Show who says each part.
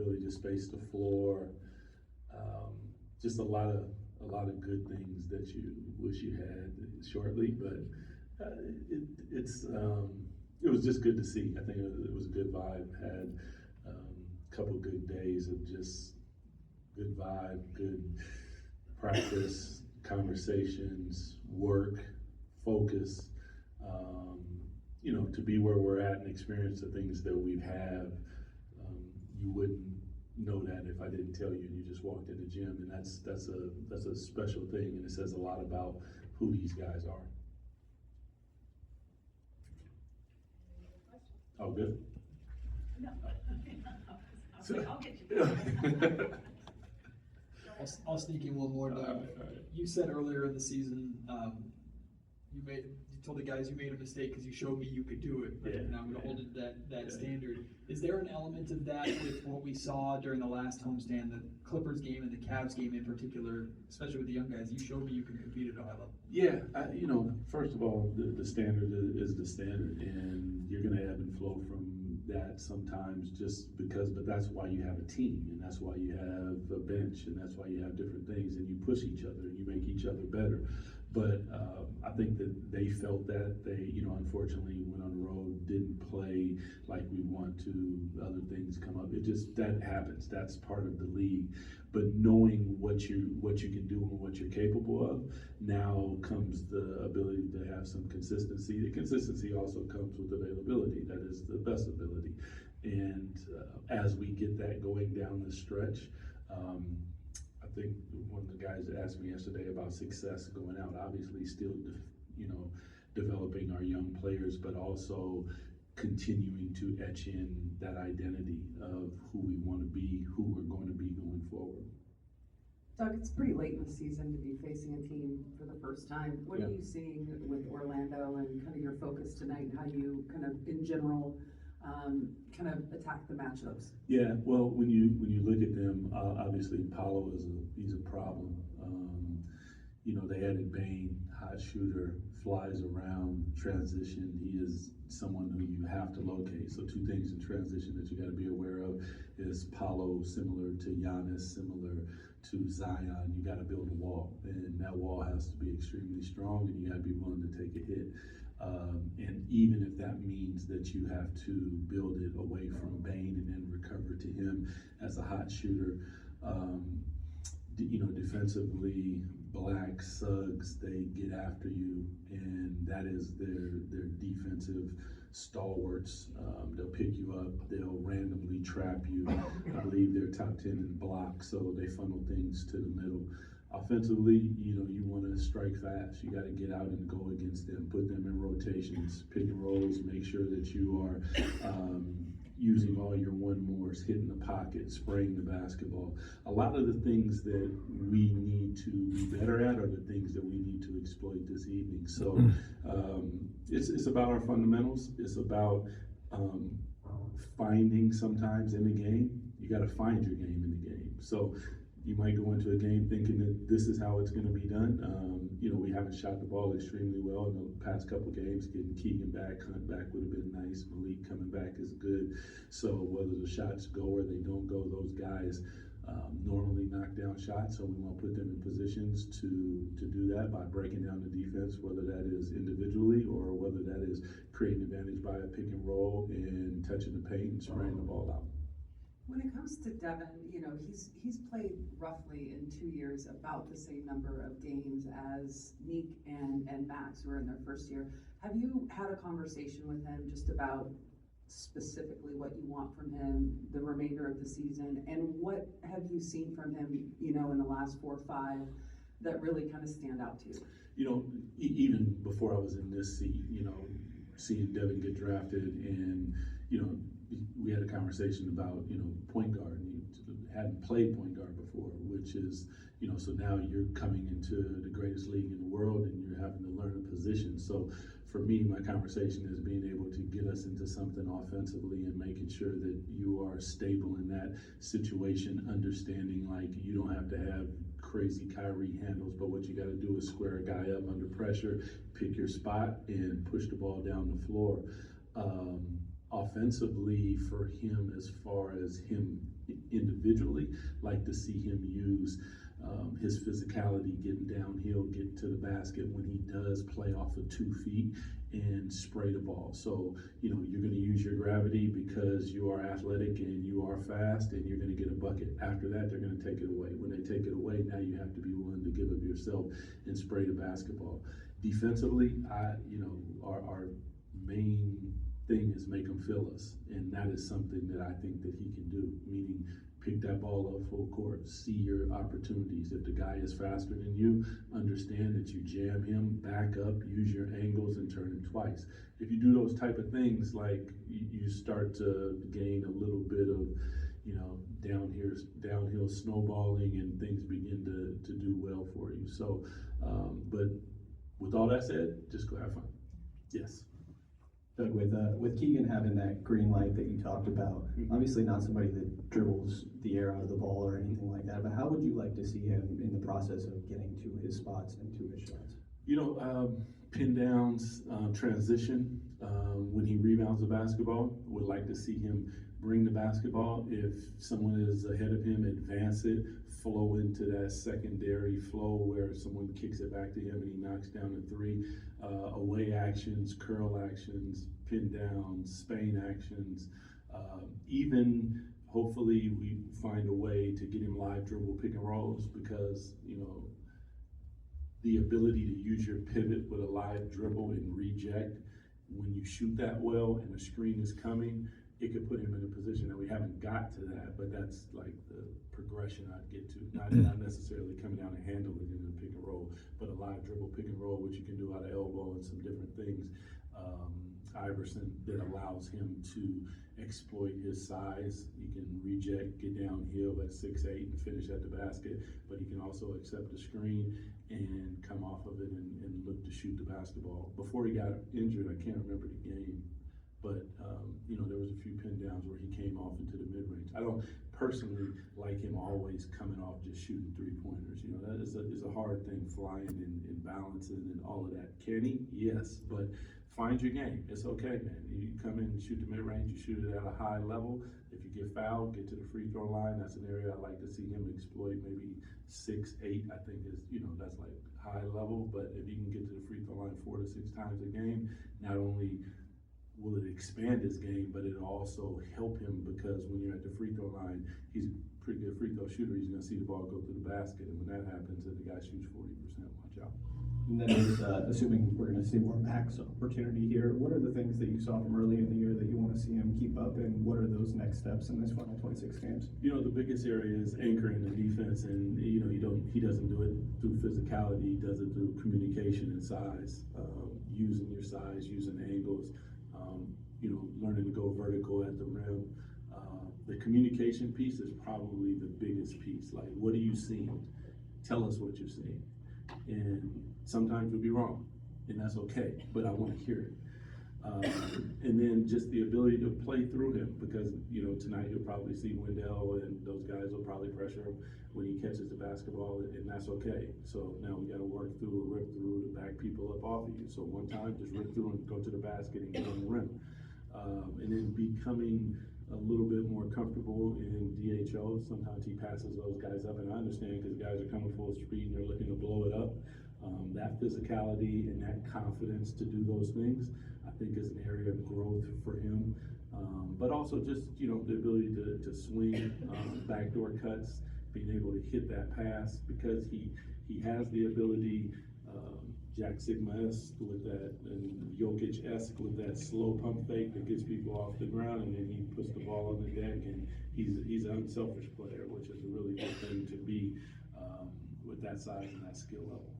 Speaker 1: ability to space the floor, just a lot of good things that you wish you had shortly, but it was just good to see. I think it was a good vibe. Had a couple good days of just good vibe, good practice, conversations, work, focus. To be where we're at and experience the things that we've had, you wouldn't know that if I didn't tell you and you just walked in the gym, and that's a special thing, and it says a lot about who these guys are. Oh, good.
Speaker 2: No. I'll get you.
Speaker 3: I'll sneak in one more, Doug.
Speaker 1: All right.
Speaker 3: You said earlier in the season, you told the guys you made a mistake because you showed me you could do it, right?
Speaker 1: Yeah.
Speaker 3: And I'm going to hold it to that standard. Is there an element of that with what we saw during the last homestand, the Clippers game and the Cavs game in particular, especially with the young guys? You showed me you can compete at a high level.
Speaker 1: Yeah, first of all, the standard is the standard, and you're going to ebb and flow from that sometimes but that's why you have a team, and that's why you have a bench, and that's why you have different things, and you push each other, and you make each other better. But I think that they felt that they, unfortunately went on the road, didn't play like we want to, other things come up. That happens. That's part of the league. But knowing what you can do and what you're capable of, now comes the ability to have some consistency. The consistency also comes with availability. That is the best ability. And as we get that going down the stretch, I think one of the guys asked me yesterday about success going out. Obviously, still, developing our young players, but also continuing to etch in that identity of who we want to be, who we're going to be going forward.
Speaker 4: Doug, it's pretty late in the season to be facing a team for the first time. What are you seeing with Orlando and kind of your focus tonight, and how do you kind of, in general, kind of attack the matchups?
Speaker 1: Yeah, well, when you look at them, obviously Paolo he's a problem. They added Bain, hot shooter, flies around, transition. He is someone who you have to locate. So two things in transition that you got to be aware of is Paolo, similar to Giannis, similar to Zion. You got to build a wall, and that wall has to be extremely strong, and you got to be willing to take a hit. And even if that means that you have to build it away from Bain and then recover to him as a hot shooter, defensively, Black, Suggs, they get after you, and that is their defensive stalwarts. They'll pick you up, they'll randomly trap you. I believe they're top 10 in blocks, so they funnel things to the middle. Offensively, you want to strike fast. You got to get out and go against them, put them in rotations, pick and rolls, make sure that you are using all your one-mores, hitting the pocket, spraying the basketball. A lot of the things that we need to be better at are the things that we need to exploit this evening. So it's about our fundamentals. It's about finding sometimes in the game. You got to find your game in the game. So you might go into a game thinking that this is how it's going to be done. We haven't shot the ball extremely well in the past couple games. Getting Keegan back, Hunt back would have been nice. Malik coming back is good. So whether the shots go or they don't go, those guys normally knock down shots. So we want to put them in positions to do that by breaking down the defense, whether that is individually or whether that is creating advantage by a pick and roll and touching the paint and spraying the ball out.
Speaker 4: When it comes to Devin, he's played roughly in 2 years about the same number of games as Neek and Max, who are in their first year. Have you had a conversation with him just about specifically what you want from him the remainder of the season, and what have you seen from him, in the last 4 or 5 that really kind of stand out to you?
Speaker 1: Even before I was in this seat, seeing Devin get drafted, and we had a conversation about point guard. He hadn't played point guard before, which is so now you're coming into the greatest league in the world and you're having to learn a position. So for me, my conversation is being able to get us into something offensively and making sure that you are stable in that situation, understanding like you don't have to have crazy Kyrie handles, but what you got to do is square a guy up under pressure, pick your spot, and push the ball down the floor. Offensively for him, as far as him individually, like to see him use his physicality, getting downhill, getting to the basket when he does play off of 2 feet and spray the ball. So, you're going to use your gravity because you are athletic and you are fast, and you're going to get a bucket. After that, they're going to take it away. When they take it away, now you have to be willing to give up yourself and spray the basketball. Defensively, our main thing is make them feel us, and that is something that I think that he can do, meaning pick that ball up full court, see your opportunities. If the guy is faster than you, understand that you jam him, back up, use your angles, and turn him twice. If you do those type of things, like you start to gain a little bit of, downhill snowballing, and things begin to do well for you. So, but with all that said, just go have fun. Yes.
Speaker 5: Doug, with Keegan having that green light that you talked about, obviously not somebody that dribbles the air out of the ball or anything like that, but how would you like to see him in the process of getting to his spots and to his shots?
Speaker 1: Pin downs, transition, when he rebounds the basketball, would like to see him bring the basketball. If someone is ahead of him, advance it, flow into that secondary flow where someone kicks it back to him and he knocks down a 3. Away actions, curl actions, pin downs, Spain actions, even hopefully we find a way to get him live dribble pick and rolls, because the ability to use your pivot with a live dribble and reject when you shoot that well and a screen is coming, it could put him in a position that we haven't got to that, but that's like the progression I'd get to. Not necessarily coming down and handling it in a pick and roll, but a live dribble pick and roll, which you can do out of elbow and some different things. Iverson, that allows him to exploit his size. He can reject, get downhill at 6'8" and finish at the basket, but he can also accept the screen and come off of it and look to shoot the basketball. Before he got injured, I can't remember the game, but there was a few pin downs where he came off into the mid-range. I don't personally like him always coming off just shooting 3-pointers. That is a hard thing, flying and balancing and all of that. Can he? Yes, but find your game. It's okay, man. You come in and shoot the mid-range, you shoot it at a high level. If you get fouled, get to the free throw line. That's an area I'd like to see him exploit. Maybe 6-8, I think is, that's like high level. But if you can get to the free throw line 4 to 6 times a game, not only will it expand his game, but it'll also help him, because when you're at the free throw line, he's a pretty good free throw shooter. He's gonna see the ball go through the basket, and when that happens, and the guy shoots 40%, watch out.
Speaker 5: And then assuming we're going to see more max opportunity here, what are the things that you saw from early in the year that you want to see him keep up, and what are those next steps in this final 26 games?
Speaker 1: The biggest area is anchoring the defense, and he doesn't do it through physicality. He does it through communication and size, using your size, using angles, learning to go vertical at the rim. The communication piece is probably the biggest piece. Like, what are you seeing? Tell us what you're seeing. And sometimes you'll be wrong, and that's okay, but I want to hear it. And then just the ability to play through him, because tonight you'll probably see Wendell and those guys will probably pressure him when he catches the basketball, and that's okay. So now we got to work through, rip through to back people up off of you. So one time, just rip through and go to the basket and get on the rim. And then becoming a little bit more comfortable in DHO. Sometimes he passes those guys up, and I understand, because guys are coming full speed and they're looking to blow it up. That physicality and that confidence to do those things, I think, is an area of growth for him. But also just, the ability to swing, backdoor cuts, being able to hit that pass, because he has the ability, Jack Sigma-esque with that, and Jokic-esque with that slow pump fake that gets people off the ground, and then he puts the ball on the deck, and he's an unselfish player, which is a really good thing to be with that size and that skill level.